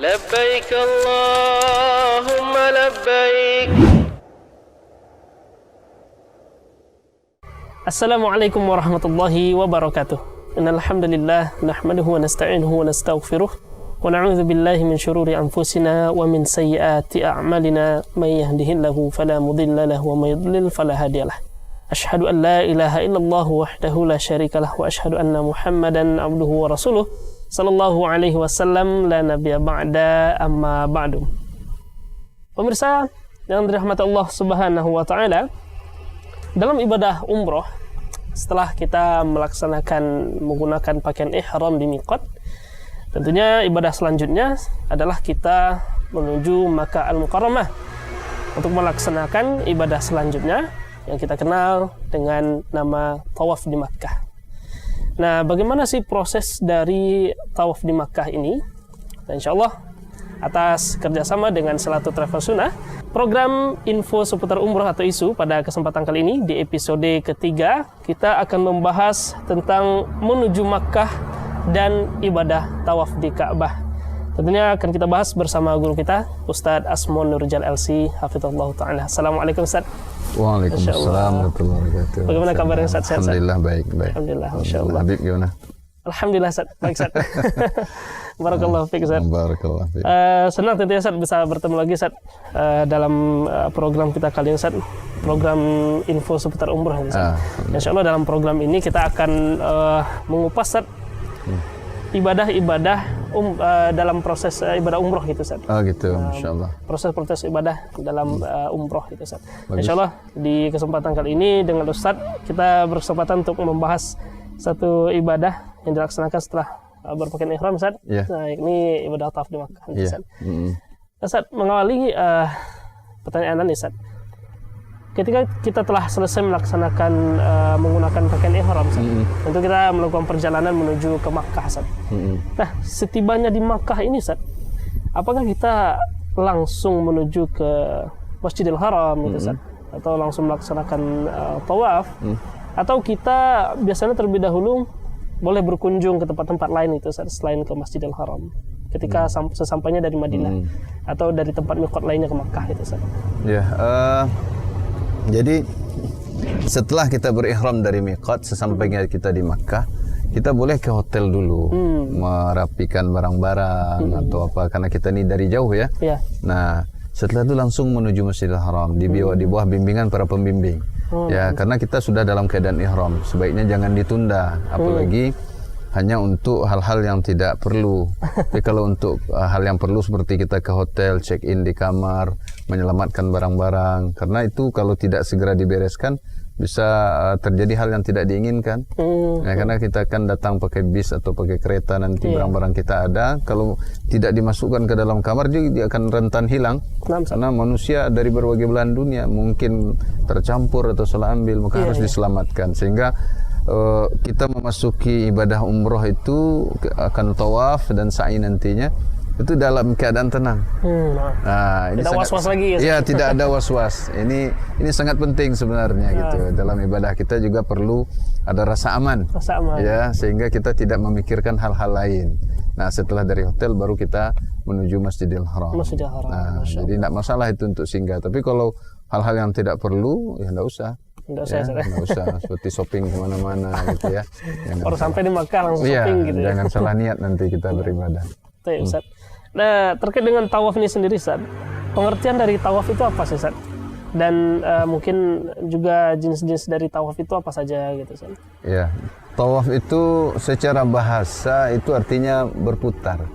لبيك اللهم لبيك. Assalamualaikum warahmatullahi wabarakatuh. Innal hamdalillah nahmaduhu wa nasta'inuhu wa nastaghfiruh wa na'udzu billahi min syururi anfusina wa min sayyiati a'malina may yahdihillahu fala mudilla lahu wa may yudlil fala hadiyalah. Asyhadu an la ilaha illallah wahdahu la syarikalah wa asyhadu anna Muhammadan abduhu wa rasuluh sallallahu alaihi wasallam la nabiyya ba'da amma ba'du. Pemirsa yang dirahmati Allah Subhanahu wa taala, dalam ibadah umroh setelah kita melaksanakan menggunakan pakaian ihram di miqat, tentunya ibadah selanjutnya adalah kita menuju Makkah Al-Mukarramah untuk melaksanakan ibadah selanjutnya yang kita kenal dengan nama tawaf di Makkah. Nah, bagaimana sih proses dari tawaf di Makkah ini? Dan insyaallah atas kerjasama dengan Selatu Travel Sunnah, program info seputar umroh atau ISU pada kesempatan kali ini di episode ketiga kita akan membahas tentang menuju Makkah dan ibadah tawaf di Ka'bah. Tentunya akan kita bahas bersama guru kita Ustadz Asmon Nurjal LC Hafizahullah Ta'ala. Assalamualaikum Ustadz. Waalaikumsalam warahmatullahi wabarakatuh. Bagaimana kabarnya Ustadz? Alhamdulillah baik. Alhamdulillah, masya-Allah. Habib gimana? Alhamdulillah Ustadz, baik Ustadz. Barakallahu fiik Ustadz. Barakallahu fiik. Senang tentunya Ustadz bisa bertemu lagi Ustadz dalam program kita kali ini Ustadz, program info seputar umroh ini Ustadz. Insyaallah dalam program ini kita akan mengupas Ustadz ibadah-ibadah dalam proses ibadah umroh gitu Ustaz. Oh gitu, insyaallah. Proses ibadah dalam umroh gitu Ustaz. Insyaallah di kesempatan kali ini dengan Ustaz kita berkesempatan untuk membahas satu ibadah yang dilaksanakan setelah berpakaian ihram Ustaz. Yeah. Nah, ini ibadah tawaf di Makkah Ustaz. Yeah. Ustaz, mengawali pertanyaan ini Ustaz. Ketika kita telah selesai melaksanakan menggunakan pakaian ihram, tentu kita melakukan perjalanan menuju ke Makkah, Ustaz. Nah, setibanya di Makkah ini, Ustaz, apakah kita langsung menuju ke Masjidil Haram, gitu, Ustaz, atau langsung melaksanakan tawaf, atau kita biasanya terlebih dahulu boleh berkunjung ke tempat-tempat lain itu, Ustaz, selain ke Masjidil Haram, ketika sesampainya dari Madinah atau dari tempat miqat lainnya ke Makkah, itu, Ustaz? Ya. Jadi setelah kita berihram dari miqat, sesampainya kita di Makkah, kita boleh ke hotel dulu, merapikan barang-barang atau apa, karena kita ini dari jauh ya. Nah, setelah itu langsung menuju Masjidil Haram di bawah bimbingan para pembimbing. Ya, karena kita sudah dalam keadaan ihram, sebaiknya jangan ditunda, apalagi hanya untuk hal-hal yang tidak perlu. Tapi kalau untuk hal yang perlu seperti kita ke hotel, check in di kamar, menyelamatkan barang-barang, karena itu kalau tidak segera dibereskan bisa terjadi hal yang tidak diinginkan. Ya, karena kita akan datang pakai bis atau pakai kereta, nanti barang-barang kita ada, kalau tidak dimasukkan ke dalam kamar dia akan rentan hilang. Karena manusia dari berbagai belahan dunia mungkin tercampur atau salah ambil, maka harus diselamatkan. Sehingga kita memasuki ibadah umroh itu akan tawaf dan sa'i nantinya itu dalam keadaan tenang. Nah, ini tidak was-was lagi ya? Iya, tidak ada was-was. Ini sangat penting sebenarnya gitu. Dalam ibadah kita juga perlu ada rasa aman. Ya, sehingga kita tidak memikirkan hal-hal lain. Nah, setelah dari hotel baru kita menuju Masjidil Haram. Nah, jadi tidak masalah itu untuk singgah. Tapi kalau hal-hal yang tidak perlu, ya tidak usah. Nggak usah seperti shopping kemana-mana gitu ya. Baru sampai di Makkah langsung shopping gitu ya. Jangan salah niat nanti kita beribadah. Ustaz. Nah, terkait dengan tawaf ini sendiri, Ustaz, pengertian dari tawaf itu apa sih, Ustaz? Dan mungkin juga jenis-jenis dari tawaf itu apa saja gitu, Ustaz? Ya, tawaf itu secara bahasa itu artinya berputar,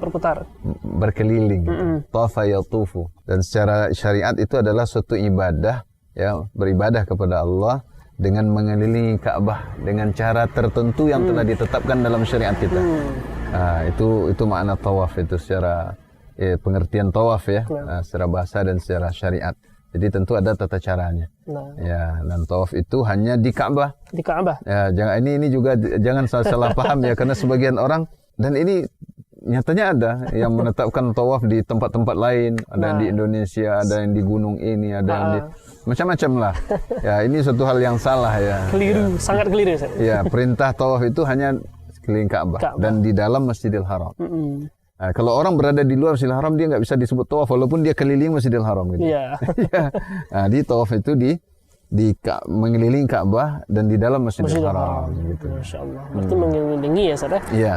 berkeliling. Tawafa yatufu. Dan secara syariat itu adalah suatu ibadah, ya, beribadah kepada Allah dengan mengelilingi Ka'bah dengan cara tertentu yang telah ditetapkan dalam syariat kita. Nah, itu makna tawaf itu secara pengertian tawaf ya, secara bahasa dan secara syariat. Jadi tentu ada tata caranya. Ya, dan tawaf itu hanya di Ka'bah. Di Ka'bah. Ya, jangan ini juga jangan salah paham ya, karena sebagian orang, dan ini nyatanya ada yang menetapkan tawaf di tempat-tempat lain, ada yang di Indonesia, ada yang di gunung ini, ada yang di macam-macam lah. Ya, ini suatu hal yang salah ya. Keliru, sangat keliru. Ya, perintah tawaf itu hanya keliling Ka'bah dan di dalam Masjidil Haram. Nah, kalau orang berada di luar Masjidil Haram dia nggak bisa disebut tawaf walaupun dia keliling Masjidil Haram gitu. Iya. Nah, di tawaf itu mengelilingi Ka'bah dan di dalam Masjidil Haram gitu. Masya Allah. Berarti mengelilingi ya, Ustaz ya? Iya.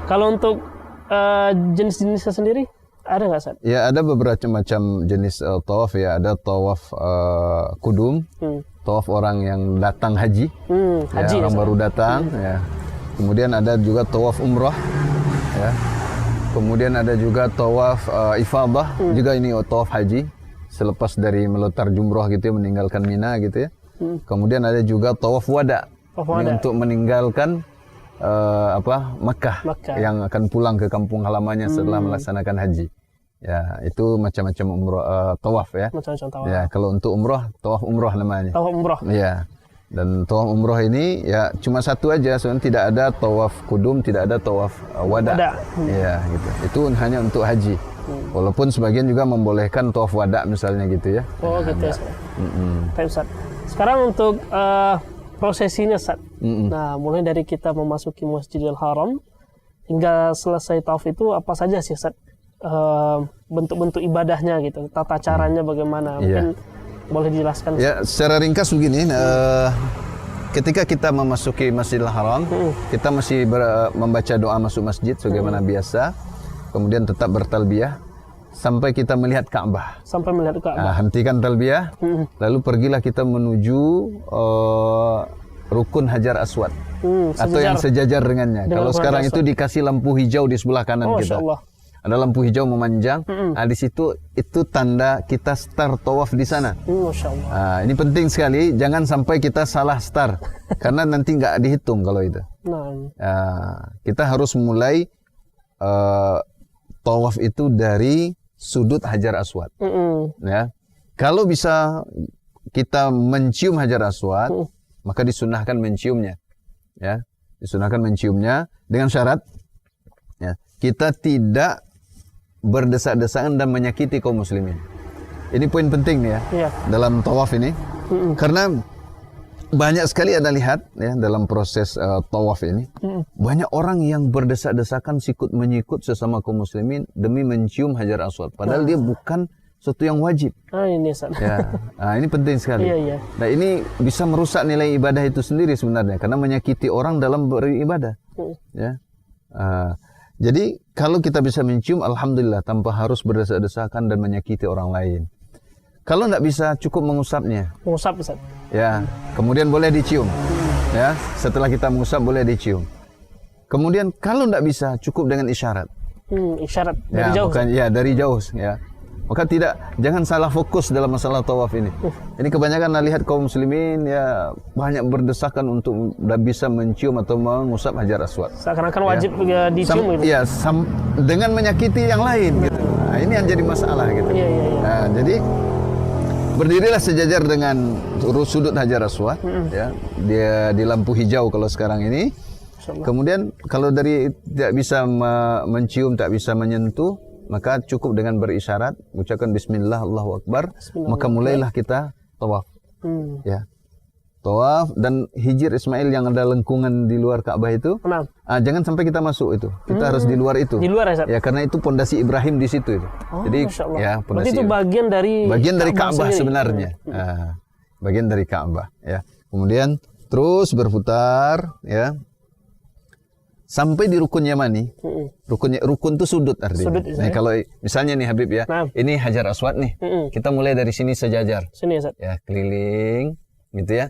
Kalau untuk jenis-jenisnya sendiri ada nggak, Ustaz? Ya, ada beberapa macam jenis tawaf ya. Ada tawaf kudum, tawaf orang yang datang haji, haji ya, orang baru datang. Ya. Kemudian ada juga tawaf umrah, ya. Kemudian ada juga tawaf ifadah, juga ini tawaf haji. Selepas dari melontar jumrah gitu ya, meninggalkan Mina gitu ya. Kemudian ada juga tawaf wada, ini untuk meninggalkan Makkah yang akan pulang ke kampung halamannya setelah melaksanakan haji. Ya, itu macam-macam umrah tawaf ya. Macam-macam tawaf. Ya, kalau untuk umrah, tawaf umrah namanya. Tawaf umrah. Ya. Dan tawaf umrah ini ya cuma satu aja, soalnya tidak ada tawaf kudum, tidak ada tawaf wada. Ya, gitu. Itu hanya untuk haji. Walaupun sebagian juga membolehkan tawaf wada misalnya gitu ya. Oh, gitu ya. Baik, Ustaz. Sekarang untuk prosesinya, Ustaz. Nah, mulai dari kita memasuki Masjidil Haram hingga selesai tawaf itu apa saja sih, Ustaz? Bentuk-bentuk ibadahnya gitu, tata caranya bagaimana? Mungkin boleh dijelaskan? Ya, secara ringkas begini, ketika kita memasuki Masjidil Haram, kita masih membaca doa masuk masjid sebagaimana biasa, kemudian tetap bertalbiyah sampai kita melihat Ka'bah. Sampai melihat Ka'bah. Nah, hentikan talbiyah, lalu pergilah kita menuju Rukun Hajar Aswad atau yang sejajar dengannya. Kalau sekarang itu dikasih lampu hijau di sebelah kanan kita. Allah. Ada lampu hijau memanjang. Nah, di situ itu tanda kita start tawaf di sana. Masya Allah. Nah, ini penting sekali, jangan sampai kita salah start karena nanti nggak dihitung kalau itu. Kita harus mulai tawaf itu dari sudut Hajar Aswad. Ya, kalau bisa kita mencium Hajar Aswad, maka disunahkan menciumnya. Ya, disunahkan menciumnya dengan syarat ya, kita tidak berdesak-desakan dan menyakiti kaum muslimin. Ini poin penting nih ya, dalam tawaf ini. Karena banyak sekali Anda lihat ya dalam proses tawaf ini, banyak orang yang berdesak-desakan sikut menyikut sesama kaum muslimin demi mencium Hajar Aswad, padahal dia bukan sesuatu yang wajib. Ini ya. Nah, ini penting sekali. Nah, ini bisa merusak nilai ibadah itu sendiri sebenarnya karena menyakiti orang dalam beribadah. Ya. Jadi kalau kita bisa mencium, alhamdulillah, tanpa harus berdesak-desakan dan menyakiti orang lain. Kalau nggak bisa, cukup mengusapnya. Mengusap, Ustaz. Ya, kemudian boleh dicium. Ya, setelah kita mengusap boleh dicium. Kemudian kalau nggak bisa, cukup dengan isyarat. Isyarat dari jauh. Bukan, ya dari jauh. Ya. Maka jangan salah fokus dalam masalah tawaf ini. Ini kebanyakan lihat kaum muslimin ya banyak berdesakan untuk bisa mencium atau mengusap Hajar Aswad. Seakan-akan wajib dicium gitu. Iya, dengan menyakiti yang lain gitu. Nah, ini yang jadi masalah gitu. Nah, jadi berdirilah sejajar dengan sudut Hajar Aswad, ya. Dia di lampu hijau kalau sekarang ini. Kemudian kalau tidak bisa mencium, tak bisa menyentuh, maka cukup dengan berisyarat, ucapkan Bismillah, Allahu Akbar, maka mulailah kita tawaf. Ya, tawaf dan hijir Ismail yang ada lengkungan di luar Ka'bah itu. Jangan sampai kita masuk itu. Kita harus di luar itu. Di luar ya, karena itu pondasi Ibrahim di situ itu. Jadi ya, pondasi itu bagian dari Ka'bah sebenarnya. Bagian dari Ka'bah. Ya. Kemudian terus berputar, ya. Sampai di rukun Yamani. Rukun itu sudut artinya. Nah, kalau misalnya nih Habib ya, ini Hajar Aswad nih. Kita mulai dari sini sejajar. Sini ya, ya, keliling gitu ya.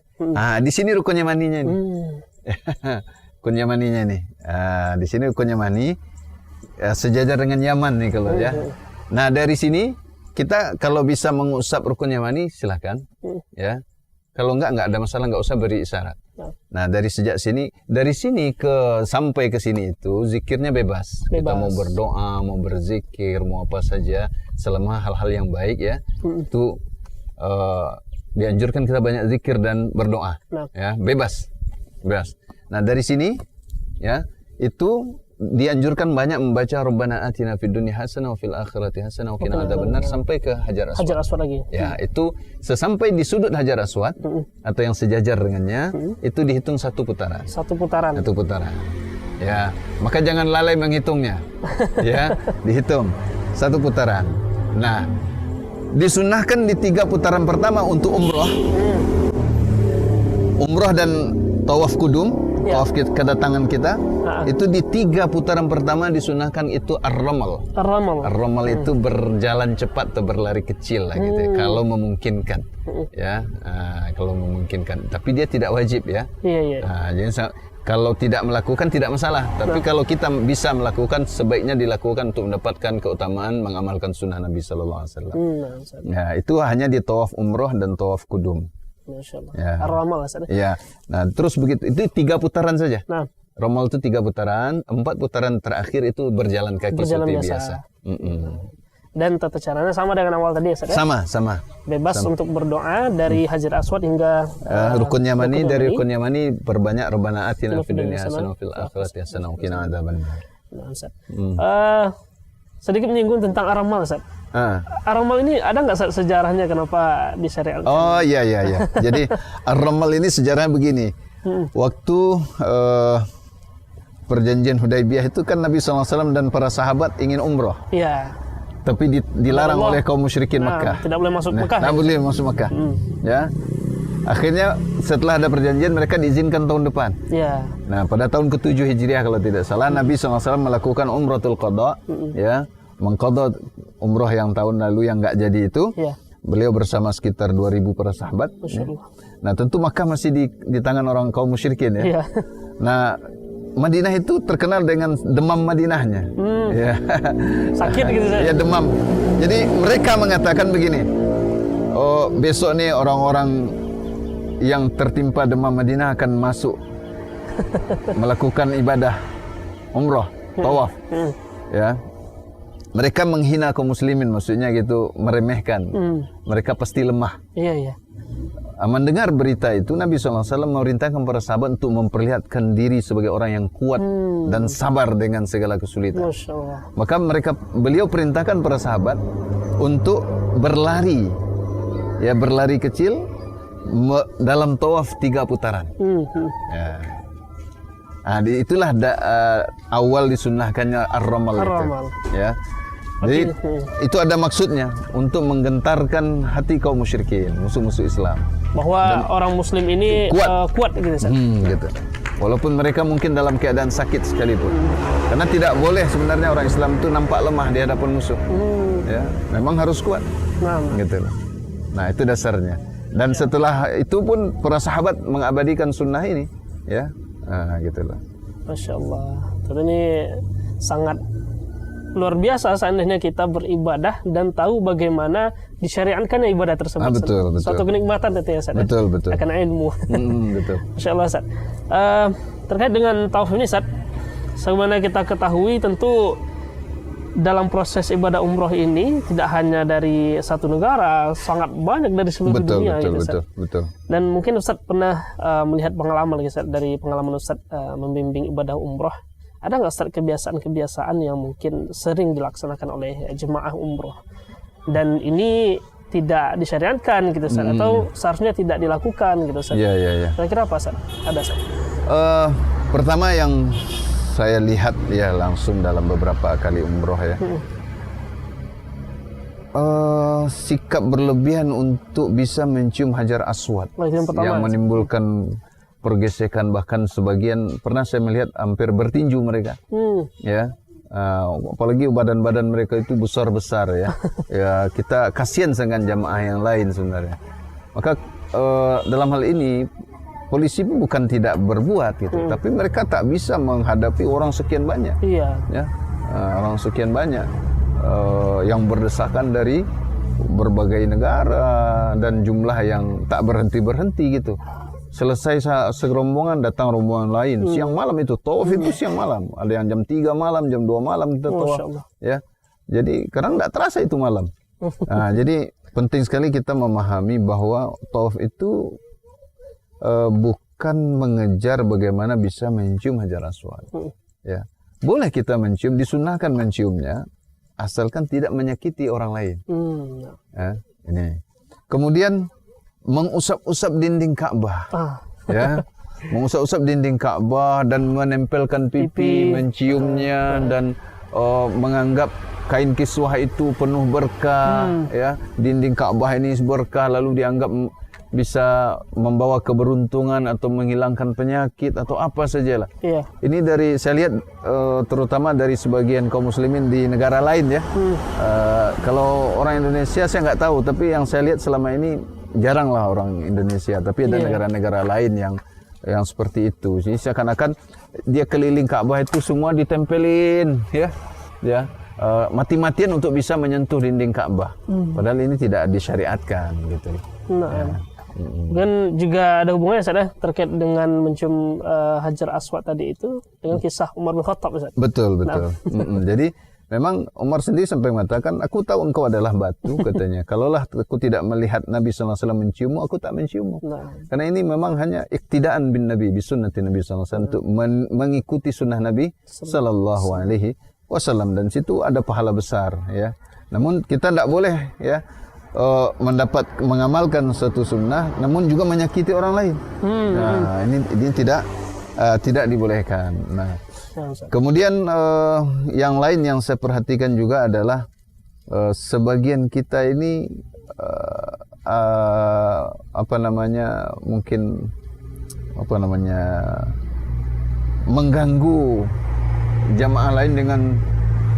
Di sini rukun Yamaninya nih. Rukun Yamaninya nih. Di sini rukun Yamani sejajar dengan Yaman nih kalau ya. Nah, dari sini kita kalau bisa mengusap rukun Yamani silakan. Ya. Kalau nggak ada masalah, nggak usah beri isyarat. Nah, dari sini sampai ke sini itu zikirnya bebas. Kita mau berdoa, mau berzikir, mau apa saja selama hal-hal yang baik ya. Itu dianjurkan kita banyak zikir dan berdoa. Ya, bebas. Nah, dari sini ya, itu dianjurkan banyak membaca Rabbana atina fid dunya hasanah wa fil akhirati hasanah wa qina adzabannar sampai ke Hajar Aswad. Hajar Aswad lagi. Ya, itu sesampai di sudut Hajar Aswad atau yang sejajar dengannya, itu dihitung satu putaran. Satu putaran. Ya, maka jangan lalai menghitungnya. Ya, dihitung 1 putaran. Nah, disunahkan di 3 putaran pertama untuk umroh. Umroh dan tawaf kudum, tawaf kedatangan kita, itu di 3 putaran pertama disunahkan itu ar-ramal. Ar-ramal itu berjalan cepat atau berlari kecil lah gitu ya, kalau memungkinkan. Ya, kalau memungkinkan. Tapi dia tidak wajib ya. Jadi kalau tidak melakukan tidak masalah, tapi kalau kita bisa melakukan, sebaiknya dilakukan untuk mendapatkan keutamaan mengamalkan sunnah Nabi Sallallahu Alaihi Wasallam. Ya, itu hanya di tawaf umroh dan tawaf kudum. Masya Allah. Ya. Ar-ramal. Ya, nah terus begitu, itu 3 putaran saja. Nah, Ramal itu 3 putaran, 4 putaran terakhir itu berjalan kaki seperti biasa. Dan tata caranya sama dengan awal tadi ya, Ustaz? Sama. Bebas untuk berdoa dari Hajar Aswad hingga Rukun Yamani. Dari Rukun Yamani perbanyak Rabbana atina fid dunya hasanah wa fil akhirati hasanah wa qina adzabannar. Sedikit menyinggung tentang Ar-ramal, Ustaz. Ar-ramal ini ada nggak sejarahnya kenapa disyariatkan? Oh iya. Jadi Ar-ramal ini sejarahnya begini. Waktu perjanjian Hudaybiyah itu kan Nabi SAW dan para sahabat ingin umroh. Iya. Tapi dilarang oleh kaum musyrikin Makkah. Tidak boleh masuk Makkah. Tidak boleh masuk Makkah. Ya. Akhirnya setelah ada perjanjian mereka diizinkan tahun depan. Ya. Nah, pada tahun ke-7 Hijriah kalau tidak salah Nabi SAW melakukan umratul qada, ya, mengqada umroh yang tahun lalu yang enggak jadi itu. Ya. Beliau bersama sekitar 2000 para sahabat. Ya. Nah, tentu Makkah masih di tangan orang kaum musyrikin ya. Nah, Madinah itu terkenal dengan demam Madinahnya. Ya. Sakit gitu saya. Ya, demam. Jadi mereka mengatakan begini. Oh, besok nih orang-orang yang tertimpa demam Madinah akan masuk melakukan ibadah umroh, tawaf. Ya. Mereka menghina kaum muslimin, maksudnya gitu, meremehkan. Mereka pasti lemah. Iya. Mendengar berita itu, Nabi SAW memerintahkan para sahabat untuk memperlihatkan diri sebagai orang yang kuat dan sabar dengan segala kesulitan. Masya Allah. Maka beliau perintahkan para sahabat untuk berlari, ya, berlari kecil dalam tawaf 3 putaran. Ya. Nah, itulah awal disunnahkannya ar-ramal itu. Ya. Jadi itu ada maksudnya untuk menggentarkan hati kaum musyrikin, musuh-musuh Islam. Bahwa orang muslim ini kuat gitu. Gitu. Walaupun mereka mungkin dalam keadaan sakit sekalipun. Karena tidak boleh sebenarnya orang Islam itu nampak lemah di hadapan musuh. Ya, memang harus kuat. Gitu. Nah, itu dasarnya. Dan setelah itu pun para sahabat mengabadikan sunnah ini, ya. Gitu loh. Masya Allah. Tentu ini sangat luar biasa seandainya kita beribadah dan tahu bagaimana disyariatkannya ibadah tersebut. Betul. Suatu kenikmatan itu ya, Ustaz. Betul. Akan ilmu. Betul. Masya Allah, Ustaz. Terkait dengan tawaf ini, Ustaz, sebagaimana kita ketahui tentu dalam proses ibadah umroh ini tidak hanya dari satu negara, sangat banyak dari seluruh dunia. Betul. Dan mungkin Ustaz pernah melihat pengalaman Ustaz, dari pengalaman Ustaz membimbing ibadah umroh. Ada nggak Ustaz kebiasaan-kebiasaan yang mungkin sering dilaksanakan oleh jemaah umroh dan ini tidak disyariatkan gitu Ustaz, atau seharusnya tidak dilakukan gitu Ustaz? Iya. Kira-kira apa Ustaz? Ada Ustaz? Pertama yang saya lihat ya langsung dalam beberapa kali umroh ya, sikap berlebihan untuk bisa mencium Hajar Aswad yang menimbulkan pergesekan, bahkan sebagian pernah saya melihat hampir bertinju mereka. Ya, apalagi badan-badan mereka itu besar-besar ya. Ya, kita kasihan dengan jamaah yang lain sebenarnya. Maka dalam hal ini polisi pun bukan tidak berbuat gitu, tapi mereka tak bisa menghadapi orang sekian banyak. Iya. Ya, orang sekian banyak yang berdesakan dari berbagai negara dan jumlah yang tak berhenti-berhenti gitu. Selesai serombongan datang rombongan lain. Siang malam itu tawaf itu siang malam. Ada yang jam 3 malam, jam 2 malam kita tawaf. Ya. Jadi kadang tidak terasa itu malam. Nah, jadi penting sekali kita memahami bahwa tawaf itu bukan mengejar bagaimana bisa mencium Hajar Aswad. Ya. Boleh kita mencium, disunahkan menciumnya, asalkan tidak menyakiti orang lain. Ya, ini. Kemudian mengusap-usap dinding Ka'bah. Ya. mengusap-usap dinding Ka'bah dan menempelkan pipi, menciumnya dan menganggap kain kiswah itu penuh berkah, ya. Dinding Ka'bah ini berkah, lalu dianggap bisa membawa keberuntungan atau menghilangkan penyakit atau apa sajalah. Iya. Ini dari saya lihat terutama dari sebagian kaum muslimin di negara lain ya. Kalau orang Indonesia saya nggak tahu, tapi yang saya lihat selama ini jaranglah orang Indonesia. Tapi ada negara-negara lain yang seperti itu. Jadi seakan-akan dia keliling Ka'bah itu semua ditempelin, ya. Mati-matian untuk bisa menyentuh dinding Ka'bah. Padahal ini tidak disyariatkan gitu. Nah. Ya. Dan juga ada hubungannya Ustaz, terkait dengan mencium Hajar Aswad tadi itu dengan kisah Umar bin Khattab Ustaz. Betul. Jadi memang Umar sendiri sampai mengatakan, aku tahu engkau adalah batu katanya. Kalaulah aku tidak melihat Nabi SAW menciummu, aku tak menciummu. Karena ini memang hanya iktidaan bin Nabi, bisunnati Nabi SAW, untuk mengikuti sunnah Nabi SAW, dan situ ada pahala besar ya. Namun kita tidak boleh ya mengamalkan satu sunnah namun juga menyakiti orang lain. Nah, ini tidak dibolehkan. Nah, kemudian yang lain yang saya perhatikan juga adalah sebagian kita ini mengganggu jamaah lain dengan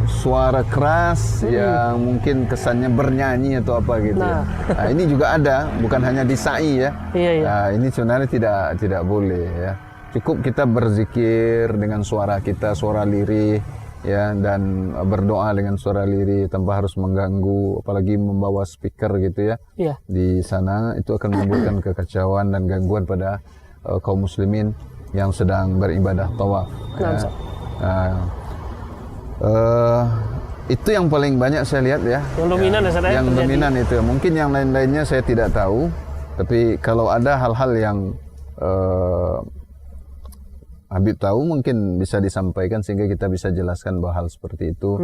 suara keras yang mungkin kesannya bernyanyi atau apa gitu. Nah, ini juga ada, bukan hanya di sa'i ya. Nah, ini sebenarnya tidak boleh ya. Cukup kita berzikir dengan suara kita, suara lirih ya, dan berdoa dengan suara lirih tanpa harus mengganggu, apalagi membawa speaker gitu ya. Di sana itu akan menimbulkan kekacauan dan gangguan pada kaum muslimin yang sedang beribadah tawaf. Itu yang paling banyak saya lihat ya. Yang dominan yang dominan itu. Mungkin yang lain-lainnya saya tidak tahu, tapi kalau ada hal-hal yang Habib tahu mungkin bisa disampaikan sehingga kita bisa jelaskan bahwa hal seperti itu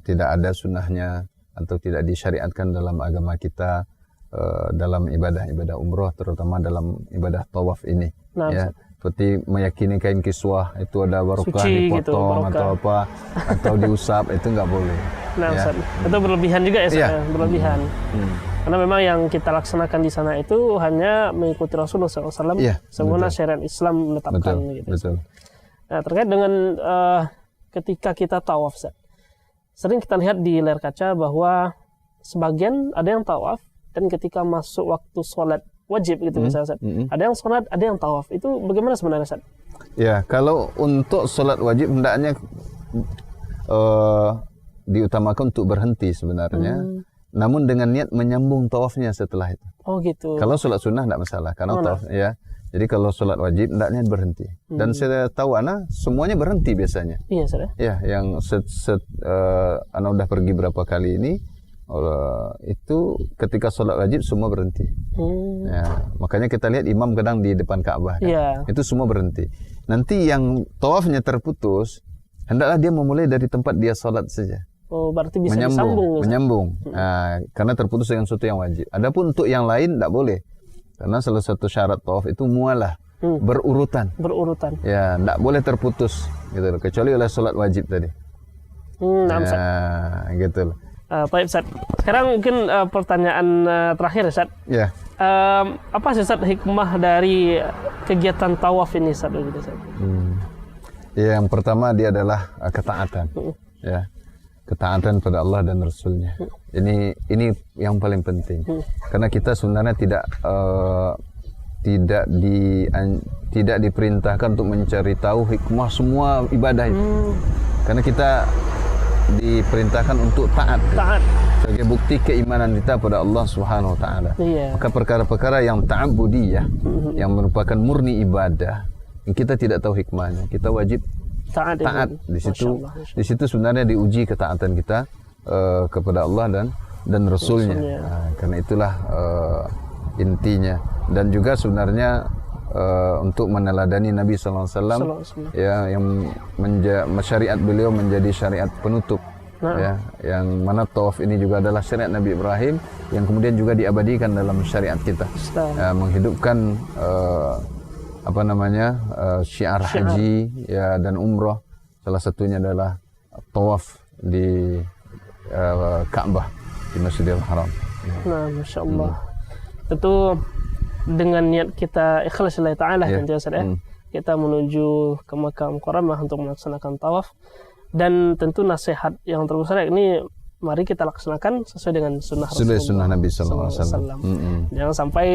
tidak ada sunnahnya atau tidak disyariatkan dalam agama kita, dalam ibadah umroh, terutama dalam ibadah tawaf ini. Ya. Seperti meyakini kain kiswah itu ada barokah dipotong gitu, atau apa atau diusap, itu nggak boleh. Nah, ya. Itu berlebihan juga ya, berlebihan. Karena memang yang kita laksanakan di sana itu hanya mengikuti Rasulullah SAW, sebagaimana syariat Islam menetapkan. Betul. Nah, terkait dengan ketika kita tawaf, sering kita lihat di layar kaca bahwa sebagian ada yang tawaf dan ketika masuk waktu sholat wajib gitu misalnya, ada yang sholat, ada yang tawaf. Itu bagaimana sebenarnya, Ustaz? Ya, kalau untuk sholat wajib hendaknya diutamakan untuk berhenti sebenarnya, namun dengan niat menyambung tawafnya setelah itu. Oh gitu. Kalau sholat sunnah tidak masalah, karena tawaf ya. Jadi kalau sholat wajib hendaknya berhenti. Dan saya tahu semuanya berhenti biasanya. Iya, Ustaz. Ya, yang ana udah pergi berapa kali ini, itu ketika sholat wajib semua berhenti. Ya, makanya kita lihat imam kadang di depan Ka'bah kan? Itu semua berhenti. Nanti yang tawafnya terputus, hendaklah dia memulai dari tempat dia sholat saja. Oh, berarti bisa menyambung. Nah, karena terputus dengan sesuatu yang wajib. Adapun untuk yang lain tidak boleh, karena salah satu syarat tawaf itu mualah, berurutan. Ya, tidak boleh terputus gitu, kecuali oleh sholat wajib tadi. Gitu loh. Baik, Ustaz. Sekarang mungkin pertanyaan terakhir, Ustaz. Ya. Apa sih, Ustaz, hikmah dari kegiatan tawaf ini, Ustaz? Ya, yang pertama dia adalah ketaatan. Ya, ketaatan pada Allah dan Rasulnya. Ini yang paling penting. Karena kita sebenarnya tidak diperintahkan untuk mencari tahu hikmah semua ibadah itu. Karena kita diperintahkan untuk taat sebagai bukti keimanan kita pada Allah Subhanahu wa taala. Maka perkara-perkara yang ta'abbudiyah, yang merupakan murni ibadah, kita tidak tahu hikmahnya, kita wajib taat. Di situ sebenarnya diuji ketaatan kita kepada Allah dan Rasulnya. Nah, karena itulah intinya. Dan juga sebenarnya untuk meneladani Nabi SAW, ya, yang syariat beliau menjadi syariat penutup, ya, yang mana tawaf ini juga adalah syariat Nabi Ibrahim yang kemudian juga diabadikan dalam syariat kita, menghidupkan syiar haji ya dan umroh. Salah satunya adalah tawaf di Ka'bah di Masjidil Haram. Nah, Masya Allah. Tentu dengan niat kita ikhlas lillahi ta'ala kita menuju ke Makkah Mukarramah untuk melaksanakan tawaf, dan tentu nasihat yang terbesar ini mari kita laksanakan sesuai dengan sunnah Nabi sallallahu alaihi wasallam. Jangan sampai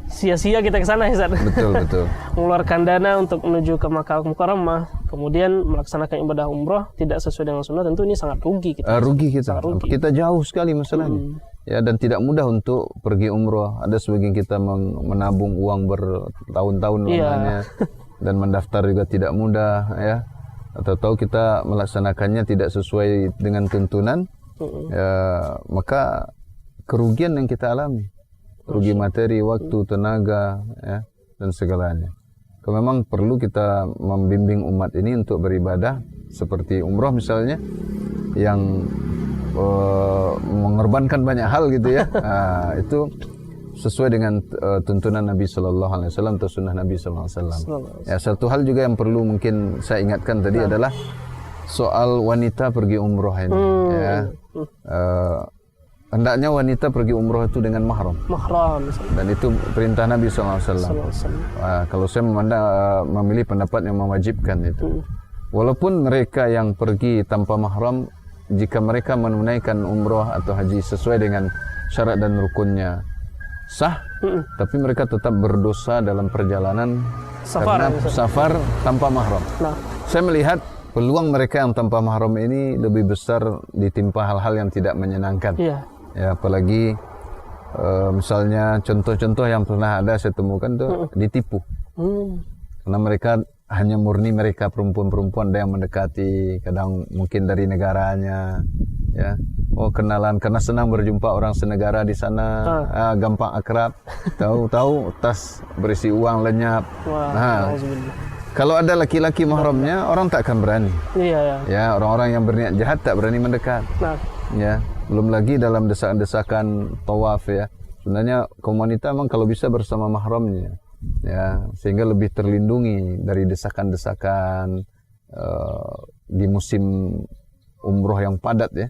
sia-sia kita ke sana, Ustaz. Betul. Mengeluarkan dana untuk menuju ke Makkah Mukarramah, kemudian melaksanakan ibadah umroh tidak sesuai dengan sunnah, tentu ini sangat rugi kita. Kita jauh sekali masalahnya. Ya, dan tidak mudah untuk pergi umroh. Ada sebagian kita menabung uang bertahun-tahun lamanya dan mendaftar juga tidak mudah ya. Atau tahu kita melaksanakannya tidak sesuai dengan tuntunan, ya, maka kerugian yang kita alami. Rugi materi, waktu, tenaga, ya, dan segalanya. Memang perlu kita membimbing umat ini untuk beribadah seperti umroh misalnya, yang mengorbankan banyak hal gitu ya. Itu sesuai dengan tuntunan Nabi Sallallahu Alaihi Wasallam atau sunnah Nabi Sallallahu Alaihi Wasallam. Ya, satu hal juga yang perlu mungkin saya ingatkan tadi adalah soal wanita pergi umroh ini. Ya. Hendaknya wanita pergi umroh itu dengan mahram. Dan itu perintah Nabi SAW. Kalau saya memilih pendapat yang mewajibkan itu. Walaupun mereka yang pergi tanpa mahram, jika mereka menunaikan umroh atau haji sesuai dengan syarat dan rukunnya sah, tapi mereka tetap berdosa dalam perjalanan karena safar tanpa mahram. Saya melihat peluang mereka yang tanpa mahram ini lebih besar ditimpa hal-hal yang tidak menyenangkan. Ya, apalagi misalnya contoh-contoh yang pernah ada saya temukan tuh ditipu. Karena mereka hanya murni mereka perempuan-perempuan, ada yang mendekati, kadang mungkin dari negaranya, ya. Oh, kenalan karena senang berjumpa orang senegara di sana, gampang akrab. Tahu-tahu tas berisi uang lenyap. Kalau ada laki-laki mahramnya, orang tak akan berani. Ya, orang-orang yang berniat jahat tak berani mendekat. Ya, belum lagi dalam desakan-desakan tawaf ya. Sebenarnya kaum wanita memang kalau bisa bersama mahramnya, ya, sehingga lebih terlindungi dari desakan-desakan di musim umroh yang padat ya,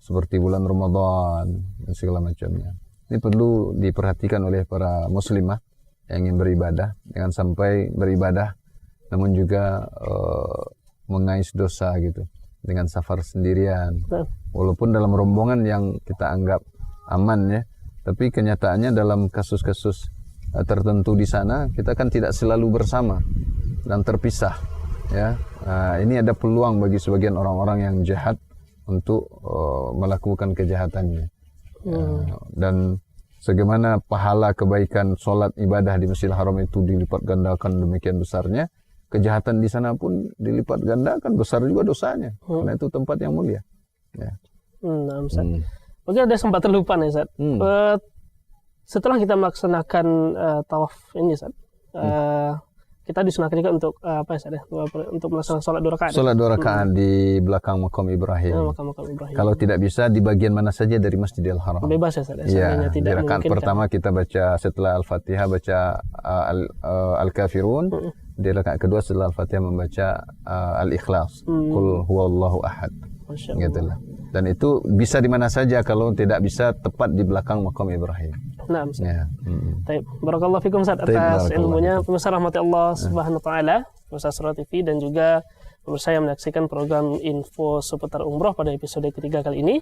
seperti bulan Ramadan dan segala macamnya. Ini perlu diperhatikan oleh para muslimah yang ingin beribadah, jangan sampai beribadah namun juga mengais dosa gitu dengan safar sendirian. Walaupun dalam rombongan yang kita anggap aman ya, tapi kenyataannya dalam kasus-kasus tertentu di sana kita kan tidak selalu bersama dan terpisah ya. Ini ada peluang bagi sebagian orang-orang yang jahat untuk melakukan kejahatannya. Dan sebagaimana pahala kebaikan sholat ibadah di Masjidil Haram itu dilipat gandakan demikian besarnya, kejahatan di sana pun dilipat gandakan besar juga dosanya. Karena itu tempat yang mulia. Ya. Mungkin ada sempat terlupa nih, Ustaz. Setelah kita melaksanakan tawaf ini, Ustaz, kita disunahkan juga untuk untuk melaksanakan sholat 2 rakaat. Sholat 2 rakaat di belakang makam Ibrahim. Kalau tidak bisa di bagian mana saja dari Masjidil Haram. Bebas ya, Ustaz. Ya, di rakaat pertama kita baca setelah Al-Fatihah baca Al-Kafirun. Di rakaat kedua setelah Al-Fatihah membaca Al-Ikhlas. Qul huwallahu ahad. Gitulah. Dan itu bisa di mana saja, kalau tidak bisa tepat di belakang makam Ibrahim. Nah, ya. Baik, barakallahu fikum Ustaz atas ilmunya. Pemirsa rahmati Allah Subhanahu wa taala, pemirsa Surah TV dan juga pemirsa yang menyaksikan program info seputar umroh pada episode ketiga kali ini.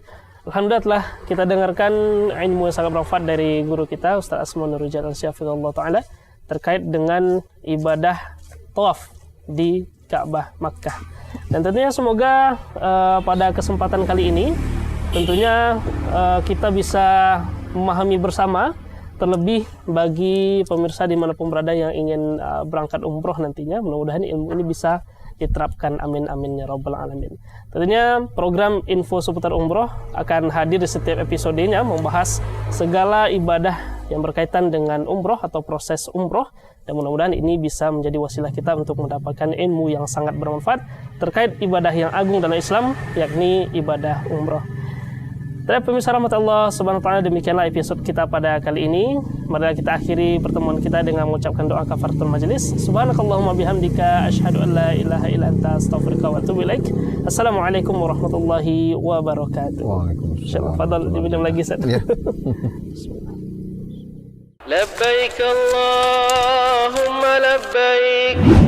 Alhamdulillah telah kita dengarkan ilmu yang sangat bermanfaat dari guru kita Ustaz Asman Nurujat Al-Syafidullah taala terkait dengan ibadah tawaf di Ka'bah Makkah. Dan tentunya semoga pada kesempatan kali ini tentunya kita bisa memahami bersama, terlebih bagi pemirsa dimanapun berada yang ingin berangkat umroh nantinya, mudah-mudahan ilmu ini bisa diterapkan, amin amin ya rabbal alamin. Tentunya program info seputar umroh akan hadir di setiap episodenya membahas segala ibadah yang berkaitan dengan umroh atau proses umroh, dan mudah-mudahan ini bisa menjadi wasilah kita untuk mendapatkan ilmu yang sangat bermanfaat terkait ibadah yang agung dalam Islam, yakni ibadah umroh. Dan pemirsa rahmat Allah subhanahu wa ta'ala, demikianlah episode kita pada kali ini. Mari kita akhiri pertemuan kita dengan mengucapkan doa kafaratul majelis. Subhanakallahumma bihamdika asyhadu an la ilaha illa anta astaghfiruka wa atubu ilaik. Assalamualaikum warahmatullahi wabarakatuh. Waalaikumsalam. Insyaallah fadal diminum lagi Ustaz. Ya. Labbaik Allahumma labbaik.